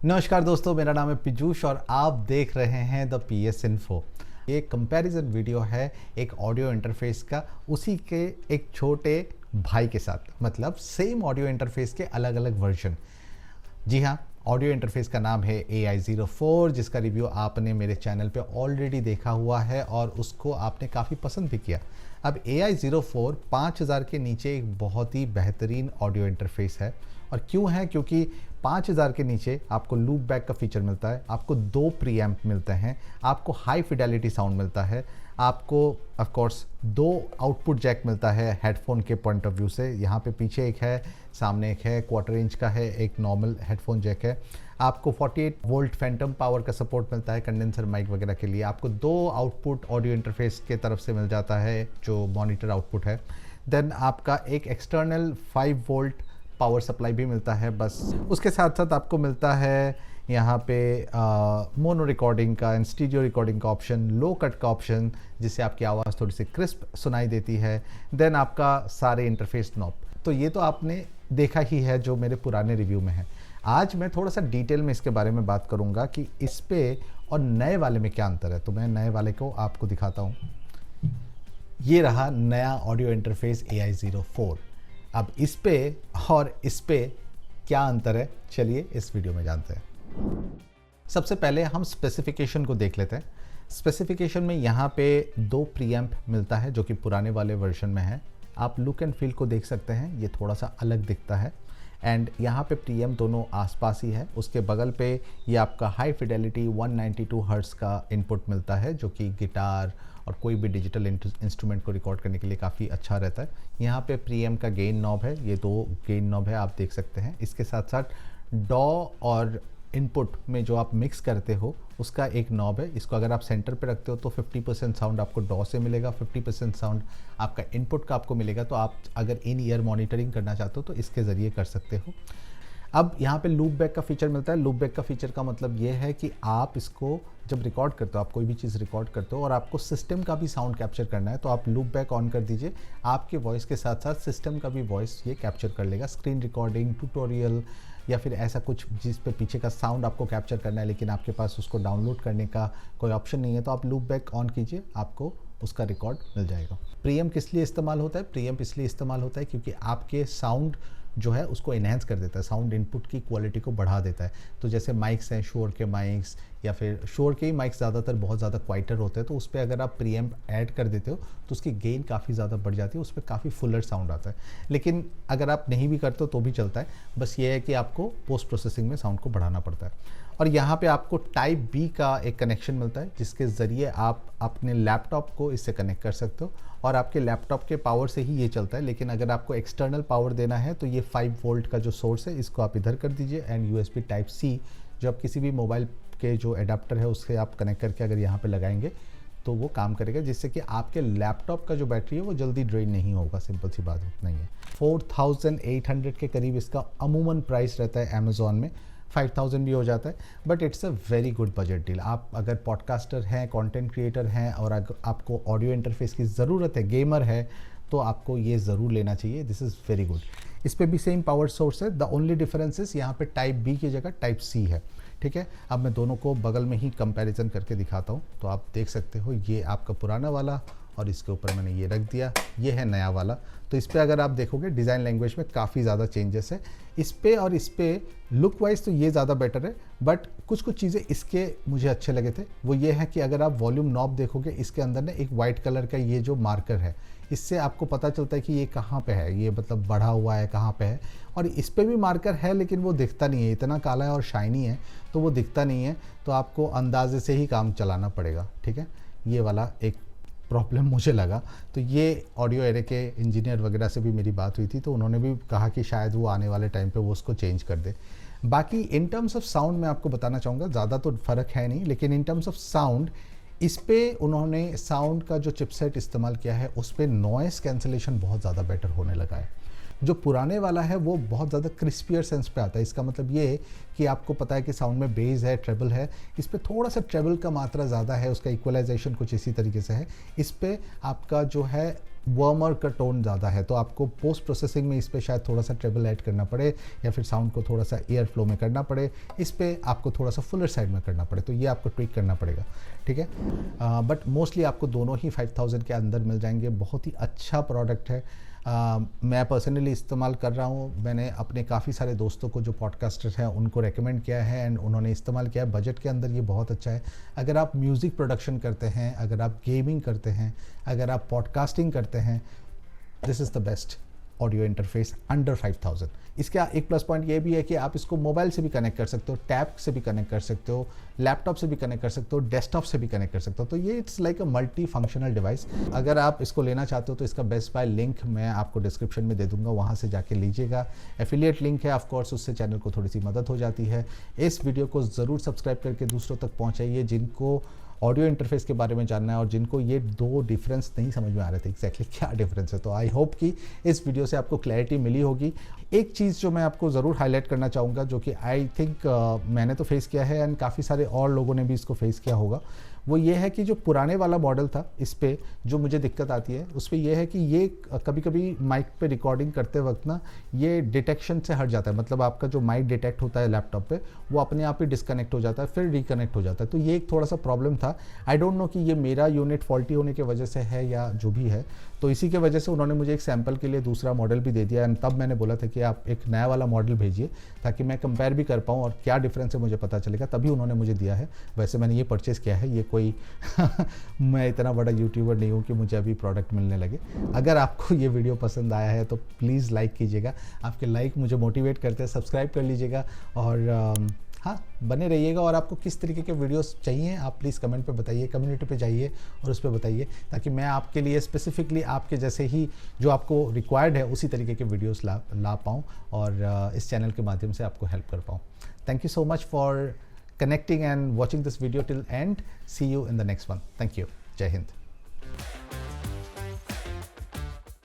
नमस्कार दोस्तों, मेरा नाम है पीयूष और आप देख रहे हैं द PS इन्फो। ये कंपैरिजन वीडियो है एक ऑडियो इंटरफेस का, उसी के एक छोटे भाई के साथ, मतलब सेम ऑडियो इंटरफेस के अलग अलग वर्जन। जी हाँ, ऑडियो इंटरफेस का नाम है AI04, जिसका रिव्यू आपने मेरे चैनल पे ऑलरेडी देखा हुआ है और उसको आपने काफ़ी पसंद भी किया। अब AI04 5000 के नीचे एक बहुत ही बेहतरीन ऑडियो इंटरफेस है। और क्यों है? क्योंकि 5000 के नीचे आपको लूप बैक का फीचर मिलता है, आपको 2 प्रीएम्प मिलते हैं, आपको हाई फिडेलिटी साउंड मिलता है, आपको ऑफ कोर्स 2 आउटपुट जैक मिलता है हेडफोन के पॉइंट ऑफ व्यू से। यहाँ पे पीछे एक है, सामने एक है, 1/4 इंच का है, एक नॉर्मल हेडफोन जैक है। आपको 48 वोल्ट फैंटम पावर का सपोर्ट मिलता है कंडेंसर माइक वगैरह के लिए। आपको 2 आउटपुट ऑडियो इंटरफेस के तरफ से मिल जाता है जो मॉनिटर आउटपुट है। देन आपका एक एक्सटर्नल 5 वोल्ट पावर सप्लाई भी मिलता है। बस उसके साथ साथ आपको मिलता है यहाँ पे मोनो रिकॉर्डिंग का एंड स्टीरियो रिकॉर्डिंग का ऑप्शन, लो कट का ऑप्शन, जिससे आपकी आवाज़ थोड़ी सी क्रिस्प सुनाई देती है। देन आपका सारे इंटरफेस नॉब। तो ये तो आपने देखा ही है जो मेरे पुराने रिव्यू में है। आज मैं थोड़ा सा डिटेल में इसके बारे में बात करूँगा कि इस पे और नए वाले में क्या अंतर है। तो मैं नए वाले को आपको दिखाता हूँ। ये रहा नया ऑडियो इंटरफेस AI04। अब इस पे और इस पे क्या अंतर है, चलिए इस वीडियो में जानते हैं। सबसे पहले हम स्पेसिफिकेशन को देख लेते हैं। स्पेसिफिकेशन में यहाँ पे 2 प्रीएम्प मिलता है जो कि पुराने वाले वर्जन में है। आप लुक एंड फील को देख सकते हैं, ये थोड़ा सा अलग दिखता है। एंड यहाँ पे प्रीएम्प दोनों आसपास ही है। उसके बगल पे ये आपका हाई फिडेलिटी 192 हर्ट्ज़ का इनपुट मिलता है जो कि गिटार और कोई भी डिजिटल इंस्ट्रूमेंट को रिकॉर्ड करने के लिए काफ़ी अच्छा रहता है। यहाँ पे प्रीएम्प का गेन नॉब है, ये 2 गेन नॉब है, आप देख सकते हैं। इसके साथ साथ डॉ और इनपुट में जो आप मिक्स करते हो उसका एक नॉब है। इसको अगर आप सेंटर पे रखते हो तो 50% साउंड आपको डॉ से मिलेगा, 50% साउंड आपका इनपुट का आपको मिलेगा। तो आप अगर इन ईयर मॉनिटरिंग करना चाहते हो तो इसके ज़रिए कर सकते हो। अब यहाँ पे लूप बैक का फीचर मिलता है। लूप बैक का फीचर का मतलब ये है कि आप इसको जब रिकॉर्ड करते हो, आप कोई भी चीज़ रिकॉर्ड करते हो और आपको सिस्टम का भी साउंड कैप्चर करना है, तो आप लूप बैक ऑन कर दीजिए। आपके वॉइस के साथ साथ सिस्टम का भी वॉइस ये कैप्चर कर लेगा। स्क्रीन रिकॉर्डिंग, ट्यूटोरियल या फिर ऐसा कुछ जिस पे पीछे का साउंड आपको कैप्चर करना है लेकिन आपके पास उसको डाउनलोड करने का कोई ऑप्शन नहीं है, तो आप लूप बैक ऑन कीजिए, आपको उसका रिकॉर्ड मिल जाएगा। प्रीएम्प किस लिए इस्तेमाल होता है? प्रीएम्प इसलिए इस्तेमाल होता है क्योंकि आपके साउंड जो है उसको इन्हेंस कर देता है, साउंड इनपुट की क्वालिटी को बढ़ा देता है। तो जैसे माइक्स हैं, शोर के माइक्स या फिर शोर के ही माइक्स ज़्यादातर बहुत ज़्यादा क्वाइटर होते हैं, तो उस पर अगर आप प्रीएम्प ऐड कर देते हो तो उसकी गेन काफ़ी ज़्यादा बढ़ जाती है, उस पर काफ़ी फुलर साउंड आता है। लेकिन अगर आप नहीं भी करते हो तो भी चलता है, बस ये है कि आपको पोस्ट प्रोसेसिंग में साउंड को बढ़ाना पड़ता है। और यहाँ पे आपको टाइप B का एक कनेक्शन मिलता है जिसके ज़रिए आप अपने लैपटॉप को इससे कनेक्ट कर सकते हो और आपके लैपटॉप के पावर से ही ये चलता है। लेकिन अगर आपको एक्सटर्नल पावर देना है तो ये 5 वोल्ट का जो सोर्स है इसको आप इधर कर दीजिए एंड USB टाइप C जो आप किसी भी मोबाइल के जो एडाप्टर है उससे आप कनेक्ट करके अगर यहाँ पे लगाएंगे तो वो काम करेगा, जिससे कि आपके लैपटॉप का जो बैटरी है वो जल्दी ड्रेन नहीं होगा। सिंपल सी बात नहीं है। 4800 के करीब इसका अमूमन प्राइस रहता है अमेज़ॉन में, 5000 भी हो जाता है, but it's a very good budget deal. आप अगर पॉडकास्टर हैं, कंटेंट क्रिएटर हैं और अगर आपको ऑडियो इंटरफेस की ज़रूरत है, गेमर है, तो आपको ये ज़रूर लेना चाहिए। This is very good. इस पर भी सेम पावर सोर्स है। द ओनली डिफरेंस इज यहाँ पे टाइप B की जगह टाइप C है। ठीक है, अब मैं दोनों को बगल में ही कंपैरिजन करके दिखाता हूँ। तो आप देख सकते हो ये आपका पुराना वाला और इसके ऊपर मैंने ये रख दिया, ये है नया वाला। तो इस पे अगर आप देखोगे डिज़ाइन लैंग्वेज में काफ़ी ज़्यादा चेंजेस है। इस पे और इस पे लुक वाइज तो ये ज़्यादा बेटर है, बट कुछ चीज़ें इसके मुझे अच्छे लगे थे। वो ये है कि अगर आप वॉल्यूम नॉब देखोगे इसके अंदर ना एक वाइट कलर का ये जो मार्कर है, इससे आपको पता चलता है कि ये कहाँ पे है, ये मतलब बढ़ा हुआ है कहाँ पे है। और इस पे भी मार्कर है लेकिन वो दिखता नहीं है, इतना काला है और शाइनी है तो वो दिखता नहीं है। तो आपको अंदाजे से ही काम चलाना पड़ेगा। ठीक है, ये वाला एक प्रॉब्लम मुझे लगा। तो ये ऑडियो एरे के इंजीनियर वगैरह से भी मेरी बात हुई थी, तो उन्होंने भी कहा कि शायद वो आने वाले टाइम पे वो उसको चेंज कर दे। बाकी इन टर्म्स ऑफ साउंड मैं आपको बताना चाहूँगा, ज़्यादा तो फ़र्क है नहीं, लेकिन इन टर्म्स ऑफ साउंड इस पे उन्होंने साउंड का जो चिपसेट इस्तेमाल किया है उस पर नॉइस कैंसलेशन बहुत ज़्यादा बेटर होने लगा है। जो पुराने वाला है वो बहुत ज़्यादा क्रिस्पियर सेंस पे आता है। इसका मतलब ये है कि आपको पता है कि साउंड में बेस है, ट्रेबल है, इस पे थोड़ा सा ट्रेबल का मात्रा ज़्यादा है, उसका इक्वलाइजेशन कुछ इसी तरीके से है। इस पे आपका जो है वार्मर का टोन ज़्यादा है, तो आपको पोस्ट प्रोसेसिंग में इस पे शायद थोड़ा सा ट्रेबल ऐड करना पड़े या फिर साउंड को थोड़ा सा एयर फ्लो में करना पड़े, इस पे आपको थोड़ा सा फुलर साइड में करना पड़े, तो ये आपको ट्विक करना पड़ेगा, ठीक है। बट मोस्टली आपको दोनों ही 5000 के अंदर मिल जाएंगे। बहुत ही अच्छा प्रोडक्ट है। मैं पर्सनली इस्तेमाल कर रहा हूँ। मैंने अपने काफ़ी सारे दोस्तों को जो पॉडकास्टर हैं उनको रेकमेंड किया है एंड उन्होंने इस्तेमाल किया है। बजट के अंदर ये बहुत अच्छा है। अगर आप म्यूज़िक प्रोडक्शन करते हैं, अगर आप गेमिंग करते हैं, अगर आप पॉडकास्टिंग करते हैं, this is the best audio interface under 5000। इसका एक प्लस पॉइंट ये भी है कि आप इसको मोबाइल से भी कनेक्ट कर सकते हो, टैब से भी कनेक्ट कर सकते हो, लैपटॉप से भी कनेक्ट कर सकते हो, डेस्कटॉप से भी कनेक्ट कर सकते हो। तो ये it's like a multi functional device. अगर आप इसको लेना चाहते हो तो इसका बेस्ट बाय लिंक मैं आपको डिस्क्रिप्शन में दे दूंगा, वहाँ से जाके लीजिएगा। एफिलिएट लिंक है ऑफकोर्स, उससे चैनल को थोड़ी सी मदद हो जाती है। इस वीडियो को ज़रूर सब्सक्राइब करके दूसरों तक पहुँचाइए जिनको ऑडियो इंटरफेस के बारे में जानना है और जिनको ये दो डिफरेंस नहीं समझ में आ रहे थे एग्जैक्टली क्या डिफरेंस है। तो आई होप कि इस वीडियो से आपको क्लैरिटी मिली होगी। एक चीज़ जो मैं आपको ज़रूर हाईलाइट करना चाहूँगा, जो कि आई थिंक मैंने तो फेस किया है एंड काफ़ी सारे और लोगों ने भी इसको फेस किया होगा, वो ये है कि जो पुराने वाला मॉडल था, इस पे जो मुझे दिक्कत आती है उस पे ये है कि ये कभी कभी माइक पे रिकॉर्डिंग करते वक्त ना ये डिटेक्शन से हट जाता है। मतलब आपका जो माइक डिटेक्ट होता है लैपटॉप पे, वो अपने आप ही डिस्कनेक्ट हो जाता है, फिर रिकनेक्ट हो जाता है। तो ये एक थोड़ा सा प्रॉब्लम था। आई डोंट नो कि ये मेरा यूनिट फॉल्टी होने की वजह से है या जो भी है। तो इसी के वजह से उन्होंने मुझे एक सैम्पल के लिए दूसरा मॉडल भी दे दिया एंड तब मैंने बोला था कि आप एक नया वाला मॉडल भेजिए ताकि मैं कंपेयर भी कर पाऊँ और क्या डिफरेंस है मुझे पता चलेगा, तभी उन्होंने मुझे दिया है। वैसे मैंने ये परचेज़ किया है, ये कोई मैं इतना बड़ा यूट्यूबर नहीं हूँ कि मुझे अभी प्रोडक्ट मिलने लगे। अगर आपको ये वीडियो पसंद आया है तो प्लीज़ लाइक कीजिएगा, आपके लाइक मुझे मोटिवेट करते हैं। सब्सक्राइब कर लीजिएगा और हाँ, बने रहिएगा। और आपको किस तरीके के वीडियोस चाहिए आप प्लीज़ कमेंट पे बताइए, कम्युनिटी पे जाइए और उस पर बताइए, ताकि मैं आपके लिए स्पेसिफिकली आपके जैसे ही जो आपको रिक्वायर्ड है उसी तरीके के वीडियोस ला पाऊँ और इस चैनल के माध्यम से आपको हेल्प कर पाऊँ। Thank you so much for connecting and watching this video till end. See you in the next one. Thank you. Jai Hind.